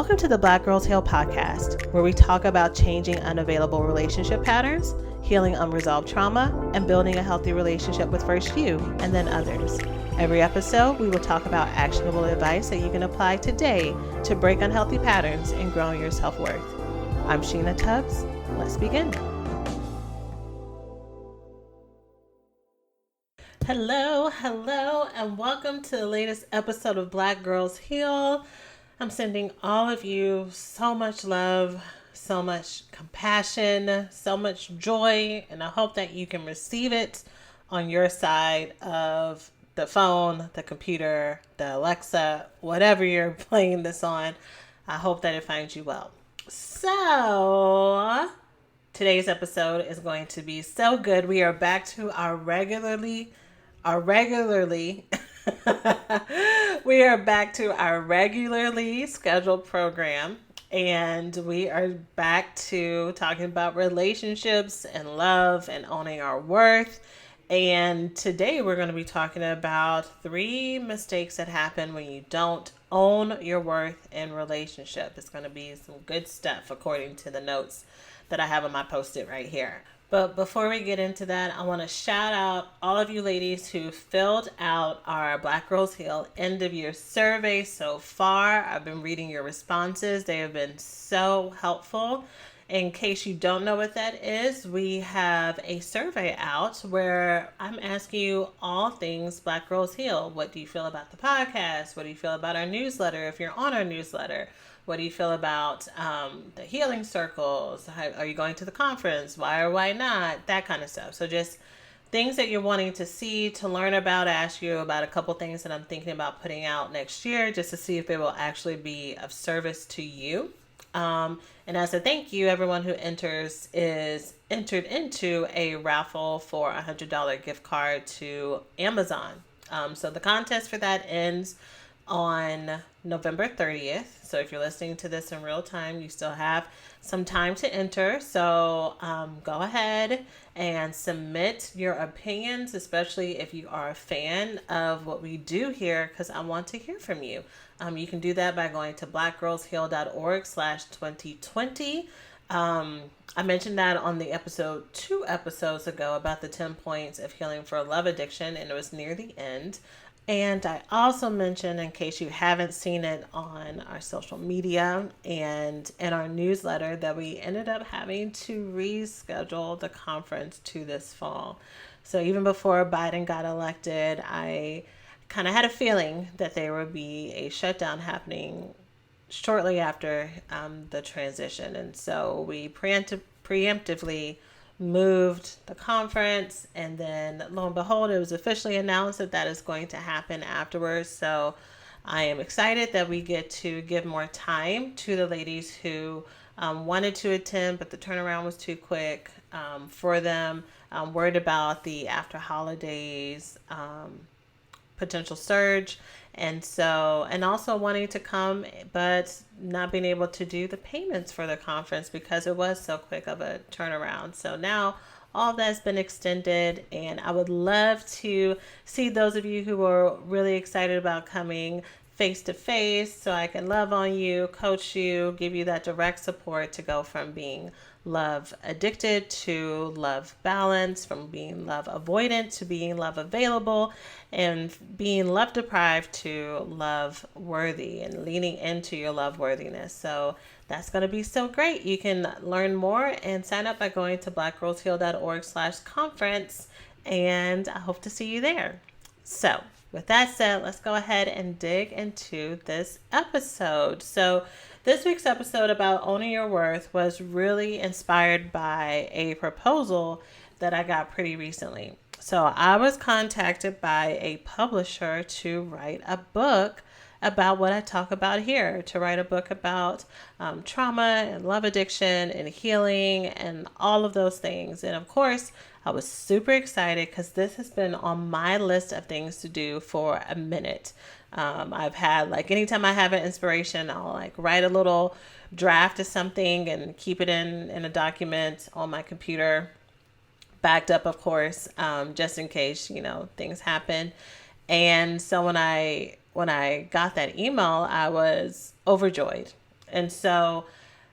Welcome to the Black Girls Heal podcast, where we talk about changing unavailable relationship patterns, healing unresolved trauma, and building a healthy relationship with first you and then others. Every episode, we will talk about actionable advice that you can apply today to break unhealthy patterns and grow your self-worth. I'm Sheena Tubbs. Let's begin. Hello, and welcome to the latest episode of Black Girls Heal. I'm sending all of you so much love, so much compassion, so much joy, and I hope that you can receive it on your side of the phone, the computer, the Alexa, whatever you're playing this on. I hope that it finds you well. So, today's episode is going to be so good. We are back to our regularly we are back to our regularly scheduled program, and we are back to talking about relationships and love and owning our worth. And today we're going to be talking about 3 mistakes that happen when you don't own your worth in relationship. It's going to be some good stuff according to the notes that I have on my post-it right here. But before we get into that, I want to shout out all of you ladies who filled out our Black Girls Heal end of year survey so far. I've been reading your responses. They have been so helpful. In case you don't know what that is, we have a survey out where I'm asking you all things Black Girls Heal. What do you feel about the podcast? What do you feel about our newsletter if you're on our newsletter? What do you feel about the healing circles? Are you going to the conference? Why or why not? That kind of stuff. So just things that you're wanting to see, to learn about. I ask you about a couple things that I'm thinking about putting out next year just to see if they will actually be of service to you. And as a thank you, everyone who enters is entered into a raffle for a $100 gift card to Amazon. So the contest for that ends on November 30th. So if you're listening to this in real time, you still have some time to enter. So go ahead and submit your opinions, especially if you are a fan of what we do here, because I want to hear from you. You can do that by going to blackgirlsheal.org/2020. I mentioned that on the episode 2 episodes ago about the 10 points of healing for love addiction, and it was near the end. And I also mentioned, in case you haven't seen it on our social media and in our newsletter, that we ended up having to reschedule the conference to this fall. So even before Biden got elected, I kind of had a feeling that there would be a shutdown happening shortly after the transition. And so we preemptively moved the conference, and then lo and behold, it was officially announced that that is going to happen afterwards. So I am excited that we get to give more time to the ladies who wanted to attend, but the turnaround was too quick for them. Worried about the after holidays potential surge, and also wanting to come but not being able to do the payments for the conference because it was so quick of a turnaround. So now all that's been extended, and I would love to see those of you who are really excited about coming face to face so I can love on you, coach you, give you that direct support to go from being love addicted to love balance, from being love avoidant to being love available, and being love deprived to love worthy, and leaning into your love worthiness. So that's going to be so great. You can learn more and sign up by going to blackgirlsheal.org/conference, and I hope to see you there. So with that said, let's go ahead and dig into this episode. So this week's episode about owning your worth was really inspired by a proposal that I got pretty recently. So I was contacted by a publisher to write a book about what I talk about here, to write a book about trauma and love addiction and healing and all of those things. And of course, I was super excited because this has been on my list of things to do for a minute. I've had, anytime I have an inspiration, I'll write a little draft of something and keep it in a document on my computer, backed up, of course, just in case, things happen. And so when I got that email, I was overjoyed. And so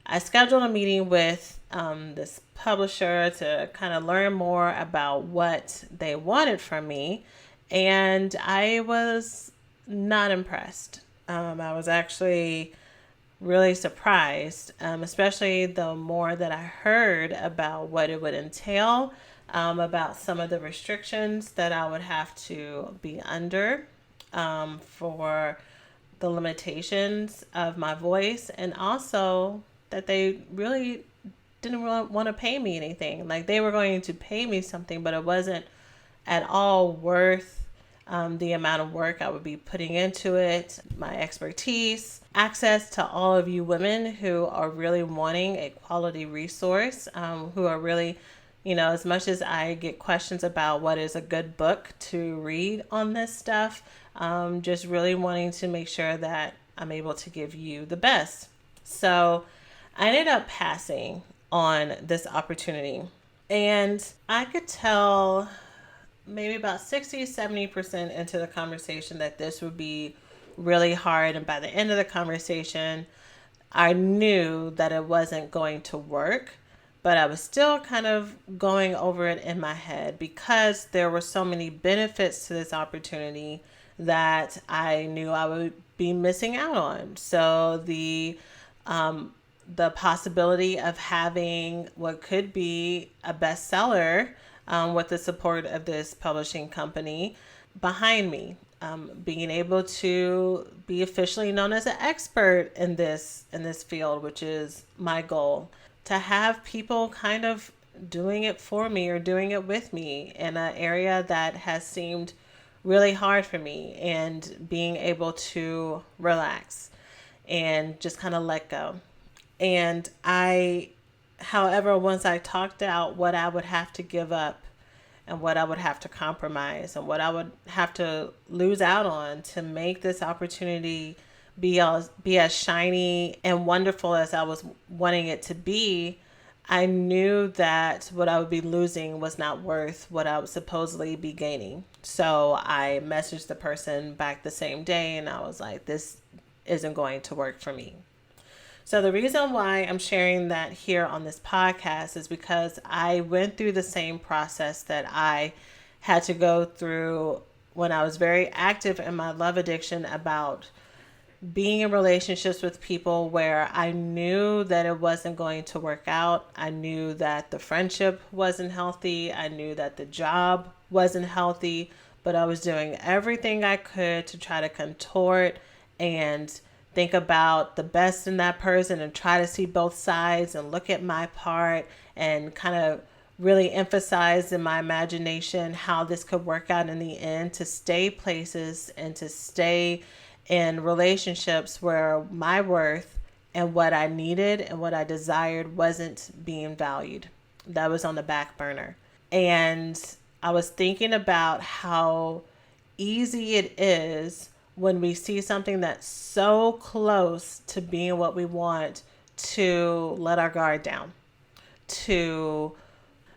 I scheduled a meeting with this publisher to kind of learn more about what they wanted from me. And I was not impressed. I was actually really surprised, especially the more that I heard about what it would entail, about some of the restrictions that I would have to be under for the limitations of my voice, and also that they really didn't want to pay me anything. Like, they were going to pay me something, but it wasn't at all worth the amount of work I would be putting into it, my expertise, access to all of you women who are really wanting a quality resource, who are really, as much as I get questions about what is a good book to read on this stuff, just really wanting to make sure that I'm able to give you the best. So I ended up passing on this opportunity, and I could tell maybe about 60-70% into the conversation that this would be really hard. And by the end of the conversation, I knew that it wasn't going to work, but I was still kind of going over it in my head because there were so many benefits to this opportunity that I knew I would be missing out on. So the possibility of having what could be a bestseller with the support of this publishing company behind me, being able to be officially known as an expert in this field, which is my goal, to have people kind of doing it for me or doing it with me in an area that has seemed really hard for me, and being able to relax and just kind of let go. And however, once I talked out what I would have to give up and what I would have to compromise and what I would have to lose out on to make this opportunity be as shiny and wonderful as I was wanting it to be, I knew that what I would be losing was not worth what I would supposedly be gaining. So I messaged the person back the same day, and I was like, this isn't going to work for me. So the reason why I'm sharing that here on this podcast is because I went through the same process that I had to go through when I was very active in my love addiction, about being in relationships with people where I knew that it wasn't going to work out. I knew that the friendship wasn't healthy. I knew that the job wasn't healthy, but I was doing everything I could to try to contort and think about the best in that person and try to see both sides and look at my part and kind of really emphasize in my imagination how this could work out in the end, to stay places and to stay in relationships where my worth and what I needed and what I desired wasn't being valued. That was on the back burner. And I was thinking about how easy it is when we see something that's so close to being what we want to let our guard down, to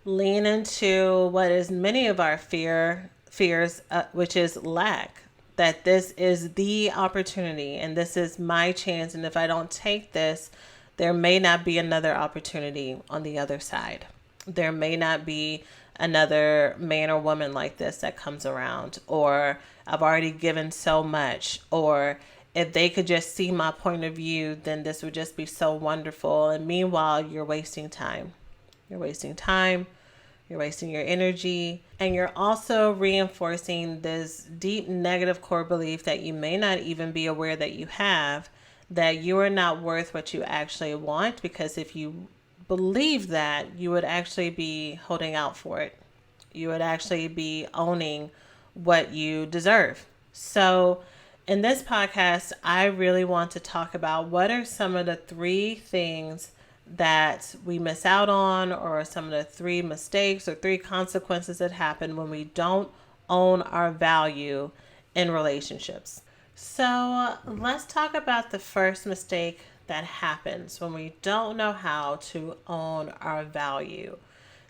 lean into what is many of our fears, which is lack. That this is the opportunity and this is my chance. And if I don't take this, there may not be another opportunity on the other side. There may not be another man or woman like this that comes around, or I've already given so much, or if they could just see my point of view, then this would just be so wonderful. And meanwhile, you're wasting time. You're wasting time. You're wasting your energy, and you're also reinforcing this deep negative core belief that you may not even be aware that you have, that you are not worth what you actually want, because if you believe that, you would actually be holding out for it. You would actually be owning what you deserve. So in this podcast, I really want to talk about what are some of the 3 things that we miss out on, or some of the 3 mistakes or 3 consequences that happen when we don't own our value in relationships. So let's talk about the first mistake that happens when we don't know how to own our value.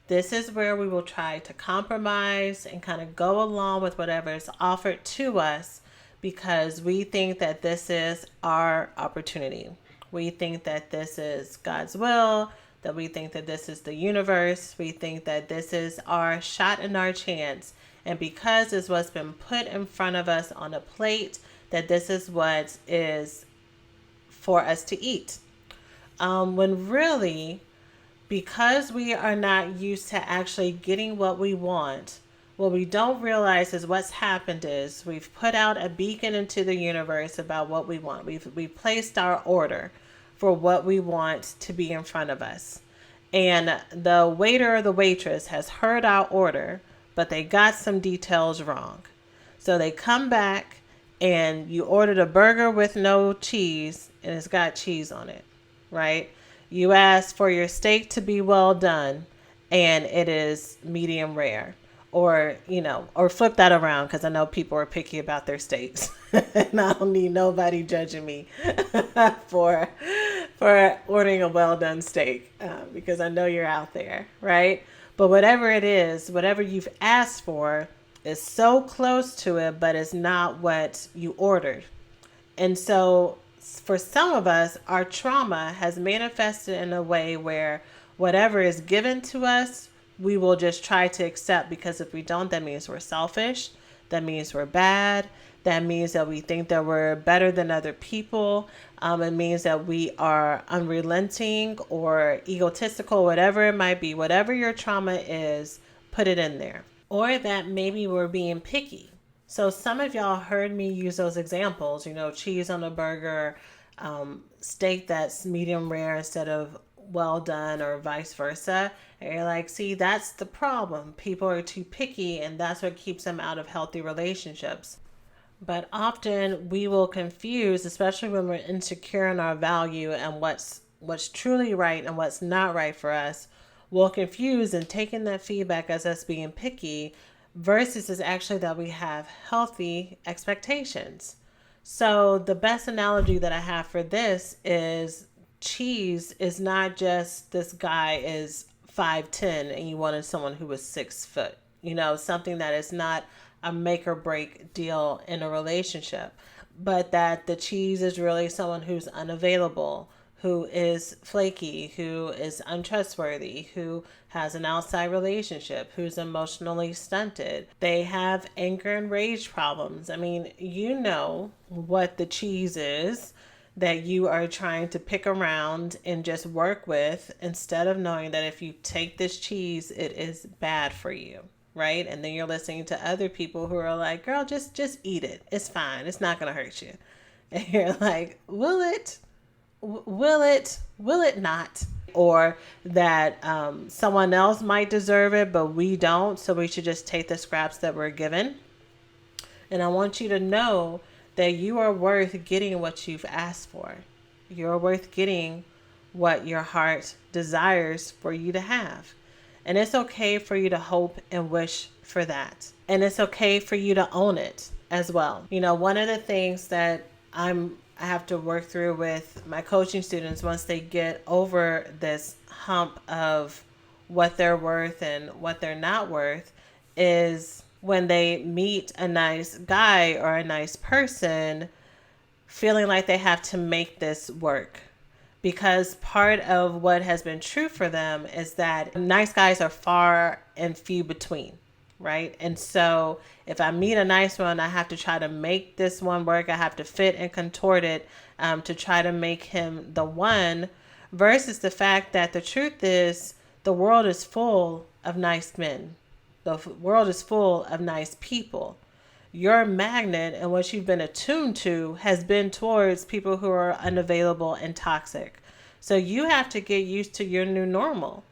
This is where we will try to compromise and kind of go along with whatever is offered to us because we think that this is our opportunity. We think that this is God's will, that we think that this is the universe. We think that this is our shot and our chance. And because it's what's been put in front of us on a plate, that this is what is for us to eat. When really, because we are not used to actually getting what we want, what we don't realize is what's happened is we've put out a beacon into the universe about what we want. We've placed our order for what we want to be in front of us. And the waiter or the waitress has heard our order, but they got some details wrong. So they come back and you ordered a burger with no cheese and it's got cheese on it, right? You asked for your steak to be well done and it is medium rare. Or, or flip that around, because I know people are picky about their steaks. And I don't need nobody judging me for ordering a well done steak, because I know you're out there, right? But whatever it is, whatever you've asked for is so close to it, but it's not what you ordered. And so for some of us, our trauma has manifested in a way where whatever is given to us, we will just try to accept, because if we don't, that means we're selfish. That means we're bad. That means that we think that we're better than other people. It means that we are unrelenting or egotistical, whatever it might be. Whatever your trauma is, put it in there. Or that maybe we're being picky. So some of y'all heard me use those examples, cheese on a burger, steak that's medium rare instead of well done, or vice versa. And you're like, see, that's the problem. People are too picky, and that's what keeps them out of healthy relationships. But often we will confuse, especially when we're insecure in our value and what's truly right and what's not right for us. We'll confuse and taking that feedback as us being picky, versus is actually that we have healthy expectations. So the best analogy that I have for this is cheese is not just this guy is 5'10" and you wanted someone who was 6 foot, something that is not a make or break deal in a relationship, but that the cheese is really someone who's unavailable, who is flaky, who is untrustworthy, who has an outside relationship, who's emotionally stunted. They have anger and rage problems. I mean, what the cheese is that you are trying to pick around and just work with, instead of knowing that if you take this cheese, it is bad for you, right? And then you're listening to other people who are like, girl, just eat it. It's fine. It's not going to hurt you. And you're like, will it? Will it not? Or that someone else might deserve it, but we don't. So we should just take the scraps that we're given. And I want you to know that you are worth getting what you've asked for. You're worth getting what your heart desires for you to have. And it's okay for you to hope and wish for that. And it's okay for you to own it as well. One of the things that I have to work through with my coaching students once they get over this hump of what they're worth and what they're not worth is when they meet a nice guy or a nice person, feeling like they have to make this work. Because part of what has been true for them is that nice guys are far and few between, right? And so if I meet a nice one, I have to try to make this one work. I have to fit and contort it to try to make him the one, versus the fact that the truth is the world is full of nice men. The world is full of nice people. Your magnet and what you've been attuned to has been towards people who are unavailable and toxic. So you have to get used to your new normal.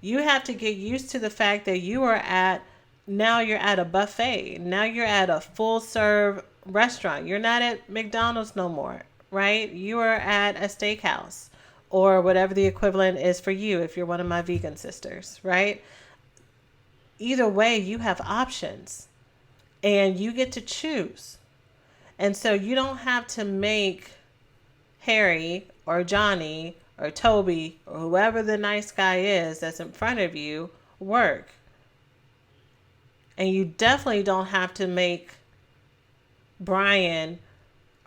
You have to get used to the fact that you're at a buffet. Now you're at a full serve restaurant. You're not at McDonald's no more, right? You are at a steakhouse or whatever the equivalent is for you if you're one of my vegan sisters, right? Either way, you have options and you get to choose. And so you don't have to make Harry or Johnny or Toby or whoever the nice guy is that's in front of you work. And you definitely don't have to make Brian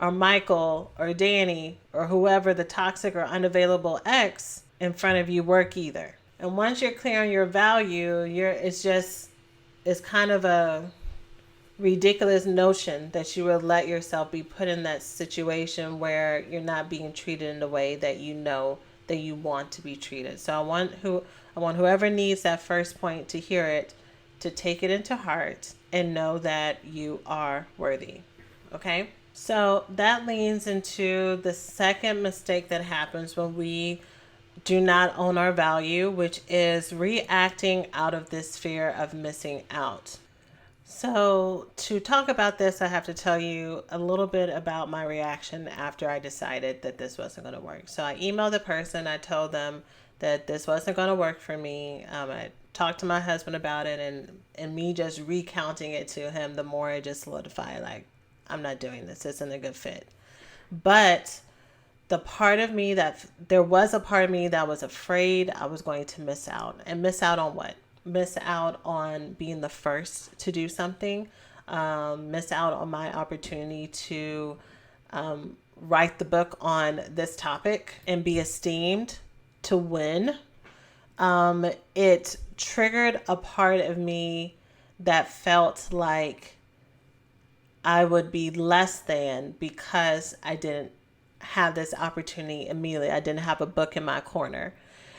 or Michael or Danny or whoever the toxic or unavailable ex in front of you work either. And once you're clear on your value, it's kind of a ridiculous notion that you would let yourself be put in that situation where you're not being treated in the way that you know that you want to be treated. So I want whoever needs that first point to hear it, to take it into heart and know that you are worthy. Okay? So that leans into the second mistake that happens when we do not own our value, which is reacting out of this fear of missing out. So, to talk about this, I have to tell you a little bit about my reaction after I decided that this wasn't going to work. So, I emailed the person, I told them that this wasn't going to work for me. I talked to my husband about it, and me just recounting it to him, the more it just solidified, like, I'm not doing this. This isn't a good fit. But there was a part of me that was afraid I was going to miss out. And miss out on what? Miss out on being the first to do something, miss out on my opportunity to write the book on this topic and be esteemed, to win. It triggered a part of me that felt like I would be less than because I didn't have this opportunity immediately. I didn't have a book in my corner.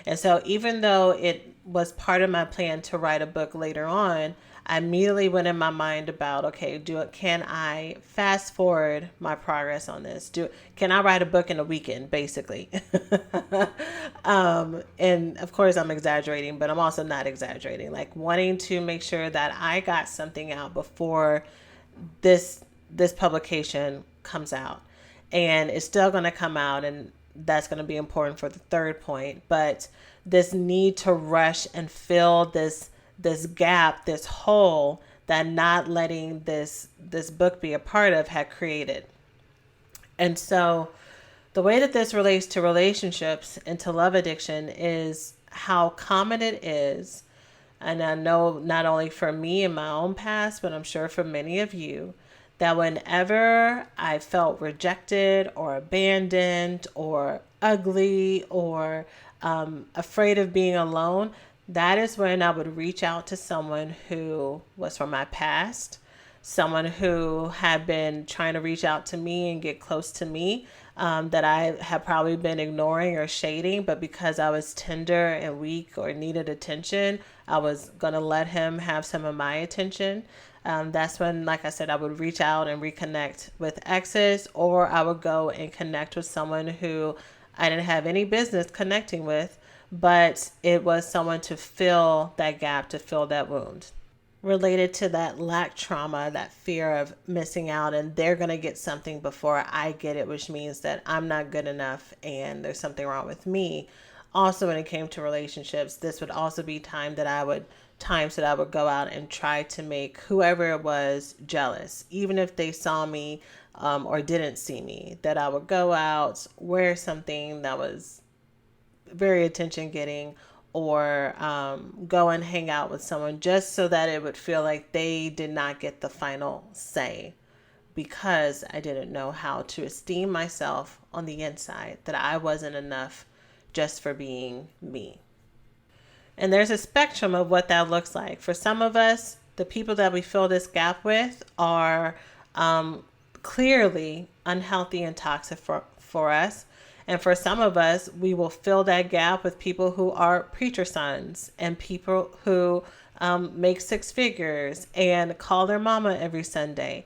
And so even though it was part of my plan to write a book later on, I immediately went in my mind about, okay, can I fast forward my progress on this? Can I write a book in a weekend, basically? And of course I'm exaggerating, but I'm also not exaggerating, like wanting to make sure that I got something out before this publication comes out. And it's still going to come out, and that's going to be important for the third point. But this need to rush and fill this gap, this hole that not letting this book be a part of had created. And so the way that this relates to relationships and to love addiction is how common it is. And I know not only for me in my own past, but I'm sure for many of you, that whenever I felt rejected or abandoned or ugly or afraid of being alone, that is when I would reach out to someone who was from my past, someone who had been trying to reach out to me and get close to me, that I had probably been ignoring or shading, but because I was tender and weak or needed attention, I was going to let him have some of my attention. That's when, like I said, I would reach out and reconnect with exes, or I would go and connect with someone who I didn't have any business connecting with, but it was someone to fill that gap, to fill that wound. Related to that lack trauma, that fear of missing out, and they're going to get something before I get it, which means that I'm not good enough and there's something wrong with me. Also, when it came to relationships, this would also be times that I would go out and try to make whoever it was jealous, even if they saw me or didn't see me, that I would go out, wear something that was very attention getting, or go and hang out with someone just so that it would feel like they did not get the final say, because I didn't know how to esteem myself on the inside, that I wasn't enough just for being me. And there's a spectrum of what that looks like. For some of us, the people that we fill this gap with are clearly unhealthy and toxic for us. And for some of us, we will fill that gap with people who are preacher sons and people who make six figures and call their mama every Sunday.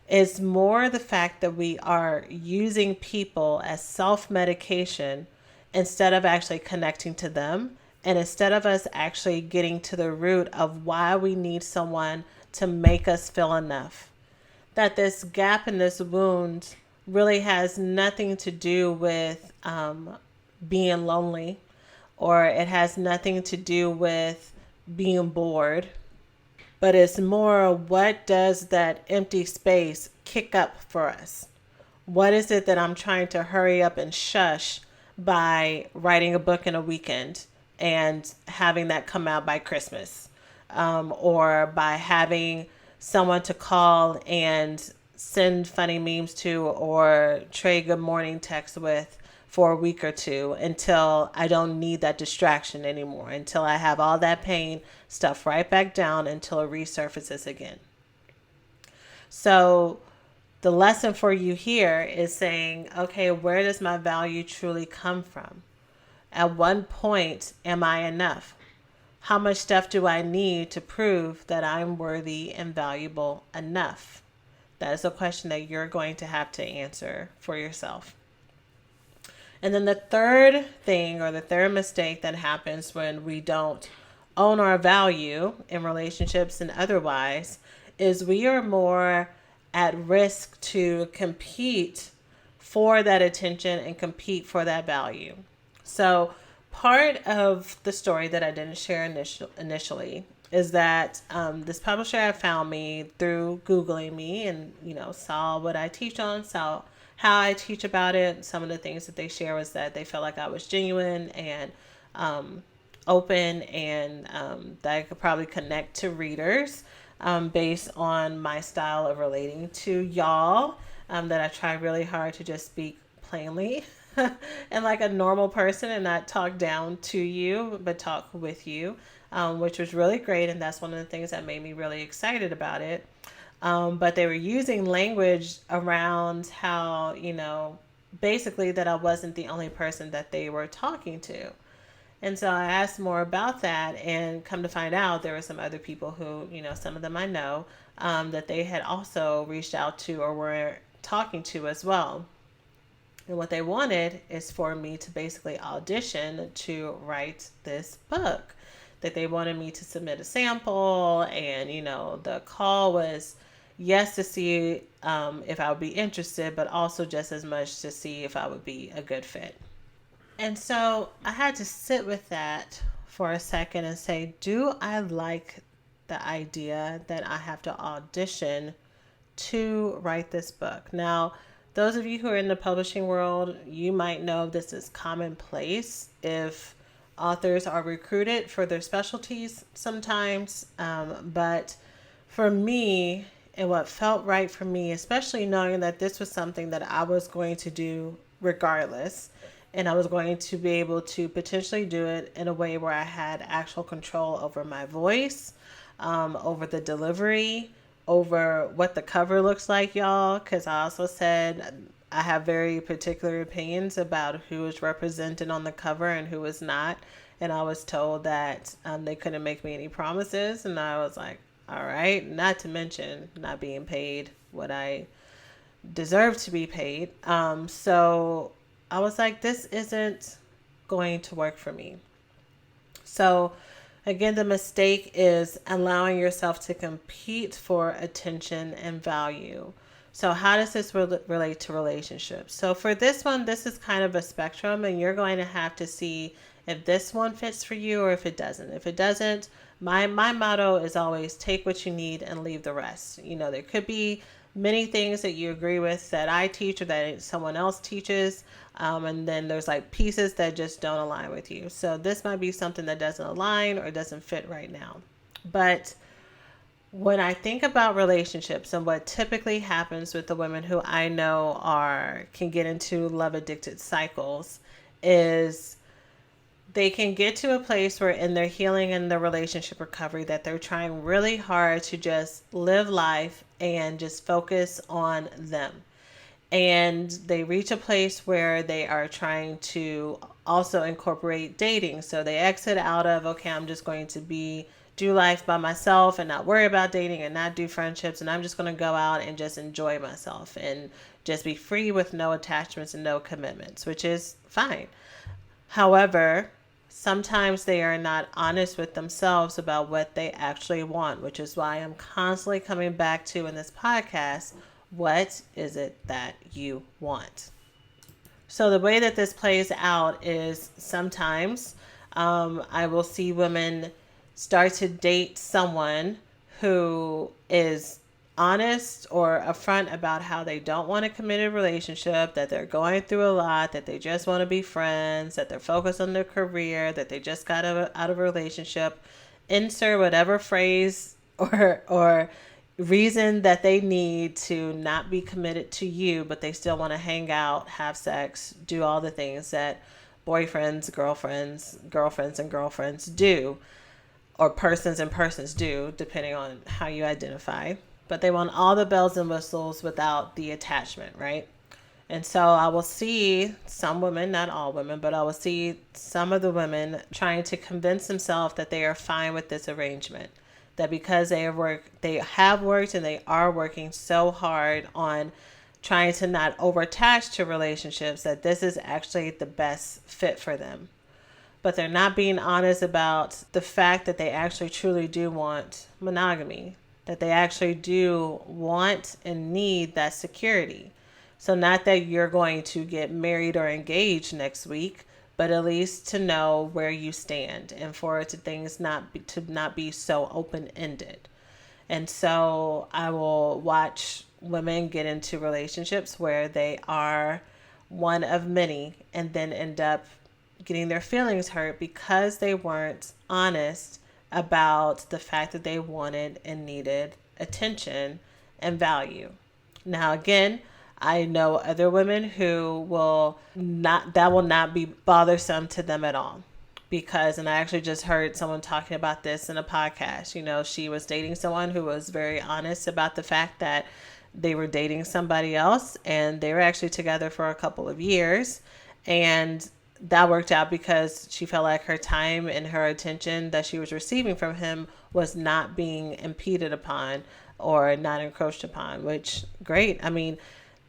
It's more the fact that we are using people as self-medication instead of actually connecting to them. And instead of us actually getting to the root of why we need someone to make us feel enough. That this gap and this wound really has nothing to do with being lonely, or it has nothing to do with being bored, but it's more, what does that empty space kick up for us? What is it that I'm trying to hurry up and shush by writing a book in a weekend and having that come out by Christmas, or by having someone to call and send funny memes to or trade good morning texts with for a week or two until I don't need that distraction anymore, until I have all that pain stuff right back down until it resurfaces again. So the lesson for you here is saying, okay, where does my value truly come from? At what point am I enough? How much stuff do I need to prove that I'm worthy and valuable enough? That is a question that you're going to have to answer for yourself. And then the third thing, or the third mistake that happens when we don't own our value in relationships and otherwise, is we are more at risk to compete for that attention and compete for that value. So part of the story that I didn't share initially is that this publisher had found me through Googling me and, saw what I teach on, saw how I teach about it. Some of the things that they share was that they felt like I was genuine and open, and that I could probably connect to readers based on my style of relating to y'all, that I try really hard to just speak plainly and like a normal person and not talk down to you, but talk with you, which was really great. And that's one of the things that made me really excited about it. But they were using language around how, basically that I wasn't the only person that they were talking to. And so I asked more about that, and come to find out there were some other people who, some of them I know, that they had also reached out to or were talking to as well. And what they wanted is for me to basically audition to write this book. That they wanted me to submit a sample, and, the call was yes to see if I would be interested, but also just as much to see if I would be a good fit. And so I had to sit with that for a second and say, do I like the idea that I have to audition to write this book? Now, those of you who are in the publishing world, you might know this is commonplace if authors are recruited for their specialties sometimes. But for me, and what felt right for me, especially knowing that this was something that I was going to do regardless, and I was going to be able to potentially do it in a way where I had actual control over my voice, over the delivery, over what the cover looks like, y'all. Because I also said I have very particular opinions about who is represented on the cover and who is not. And I was told that they couldn't make me any promises. And I was like, all right, not to mention not being paid what I deserve to be paid. So I was like, this isn't going to work for me. So again, the mistake is allowing yourself to compete for attention and value. So how does this relate to relationships? So for this one, this is kind of a spectrum, and you're going to have to see if this one fits for you or if it doesn't. If it doesn't, my motto is always take what you need and leave the rest. There could be many things that you agree with that I teach or that someone else teaches. And then there's like pieces that just don't align with you. So this might be something that doesn't align or doesn't fit right now. But when I think about relationships and what typically happens with the women who I know can get into love addicted cycles is they can get to a place where in their healing and their relationship recovery that they're trying really hard to just live life and just focus on them. And they reach a place where they are trying to also incorporate dating. So they exit out of, okay, I'm just going to do life by myself and not worry about dating and not do friendships. And I'm just going to go out and just enjoy myself and just be free with no attachments and no commitments, which is fine. However, sometimes they are not honest with themselves about what they actually want, which is why I'm constantly coming back to in this podcast, what is it that you want? So the way that this plays out is sometimes I will see women start to date someone who is honest or upfront about how they don't want a committed relationship, that they're going through a lot, that they just want to be friends, that they're focused on their career, that they just got out of a relationship. Insert whatever phrase or reason that they need to not be committed to you, but they still want to hang out, have sex, do all the things that boyfriends, girlfriends and girlfriends do, or persons and persons do, depending on how you identify. But they want all the bells and whistles without the attachment, right? And so I will see some women, not all women, but I will see some of the women trying to convince themselves that they are fine with this arrangement. That because they have worked and they are working so hard on trying to not over-attach to relationships, that this is actually the best fit for them. But they're not being honest about the fact that they actually truly do want monogamy, that they actually do want and need that security. So not that you're going to get married or engaged next week, but at least to know where you stand, and for things not be so open-ended. And so I will watch women get into relationships where they are one of many and then end up getting their feelings hurt because they weren't honest about the fact that they wanted and needed attention and value. Now, again, I know other women who that will not be bothersome to them at all. Because, and I actually just heard someone talking about this in a podcast, she was dating someone who was very honest about the fact that they were dating somebody else, and they were actually together for a couple of years. And that worked out because she felt like her time and her attention that she was receiving from him was not being impeded upon or not encroached upon, which great. I mean,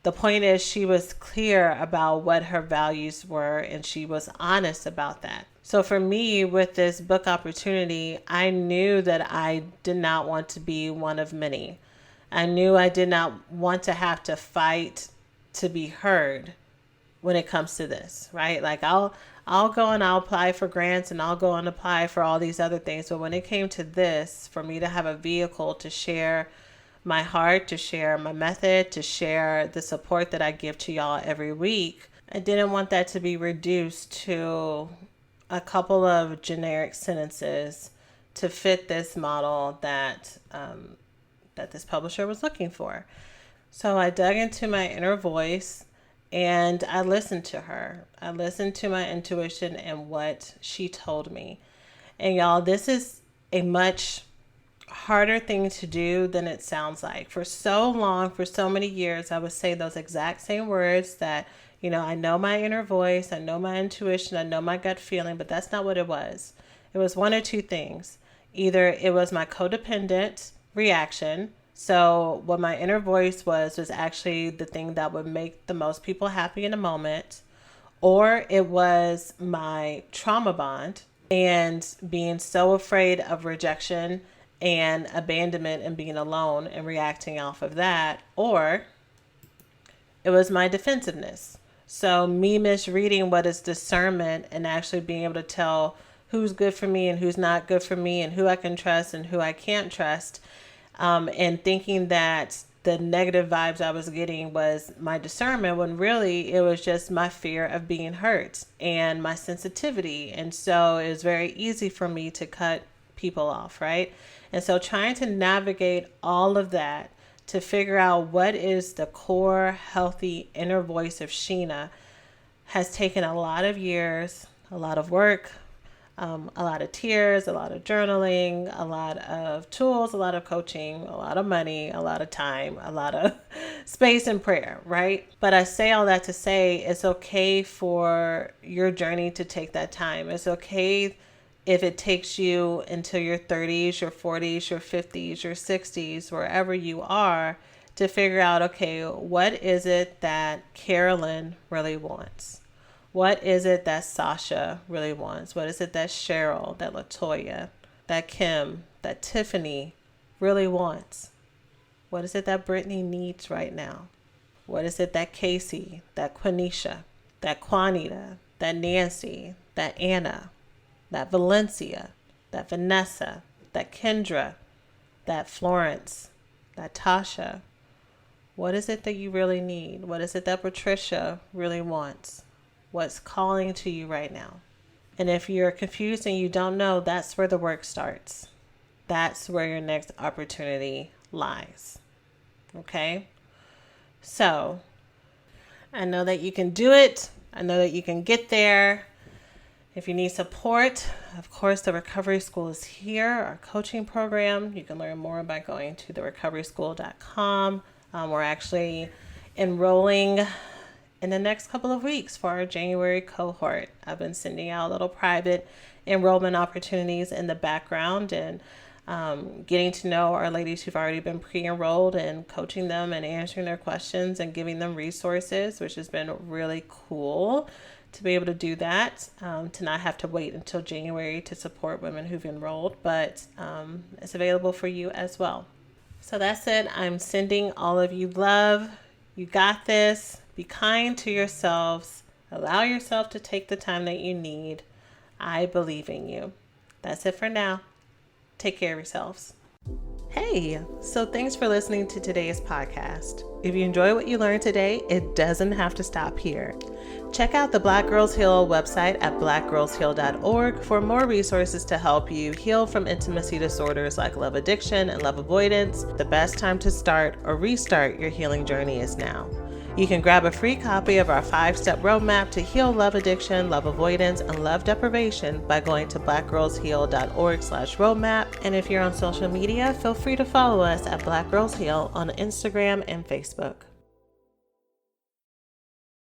the point is she was clear about what her values were, and she was honest about that. So for me, with this book opportunity, I knew that I did not want to be one of many. I knew I did not want to have to fight to be heard when it comes to this, right? Like I'll go and I'll apply for grants and I'll go and apply for all these other things. But when it came to this, for me to have a vehicle to share my heart, to share my method, to share the support that I give to y'all every week, I didn't want that to be reduced to a couple of generic sentences to fit this model that this publisher was looking for. So I dug into my inner voice and I listened to her. I listened to my intuition and what she told me. And y'all, this is a much harder thing to do than it sounds like. For so long, for so many years, I would say those exact same words that, I know my inner voice, I know my intuition, I know my gut feeling, but that's not what it was. It was one or two things. Either it was my codependent reaction. So what my inner voice was actually the thing that would make the most people happy in a moment, or it was my trauma bond and being so afraid of rejection and abandonment and being alone and reacting off of that, or it was my defensiveness. So me misreading what is discernment and actually being able to tell who's good for me and who's not good for me and who I can trust and who I can't trust, and thinking that the negative vibes I was getting was my discernment, when really it was just my fear of being hurt and my sensitivity. And so it was very easy for me to cut people off, right? And so trying to navigate all of that to figure out what is the core healthy inner voice of Sheena has taken a lot of years, a lot of work, a lot of tears, a lot of journaling, a lot of tools, a lot of coaching, a lot of money, a lot of time, a lot of space and prayer, right? But I say all that to say it's okay for your journey to take that time. It's okay if it takes you until your 30s, your 40s, your 50s, your 60s, wherever you are, to figure out, okay, what is it that Carolyn really wants? What is it that Sasha really wants? What is it that Cheryl, that Latoya, that Kim, that Tiffany really wants? What is it that Brittany needs right now? What is it that Casey, that Quenisha, that Juanita, that Nancy, that Anna, that Valencia, that Vanessa, that Kendra, that Florence, that Tasha? What is it that you really need? What is it that Patricia really wants? What's calling to you right now? And if you're confused and you don't know, that's where the work starts. That's where your next opportunity lies. Okay? So, I know that you can do it. I know that you can get there. If you need support, of course, the Recovery School is here, our coaching program. You can learn more by going to therecoveryschool.com. We're actually enrolling in the next couple of weeks for our January cohort. I've been sending out little private enrollment opportunities in the background and getting to know our ladies who've already been pre-enrolled and coaching them and answering their questions and giving them resources, which has been really cool to be able to do that, to not have to wait until January to support women who've enrolled, but it's available for you as well. So that's it. I'm sending all of you love. You got this. Be kind to yourselves. Allow yourself to take the time that you need. I believe in you. That's it for now. Take care of yourselves. Hey, so thanks for listening to today's podcast. If you enjoy what you learned today, it doesn't have to stop here. Check out the Black Girls Heal website at blackgirlsheal.org for more resources to help you heal from intimacy disorders like love addiction and love avoidance. The best time to start or restart your healing journey is now. You can grab a free copy of our 5-step roadmap to heal love addiction, love avoidance, and love deprivation by going to blackgirlsheal.org/roadmap. And if you're on social media, feel free to follow us at Black Girls Heal on Instagram and Facebook.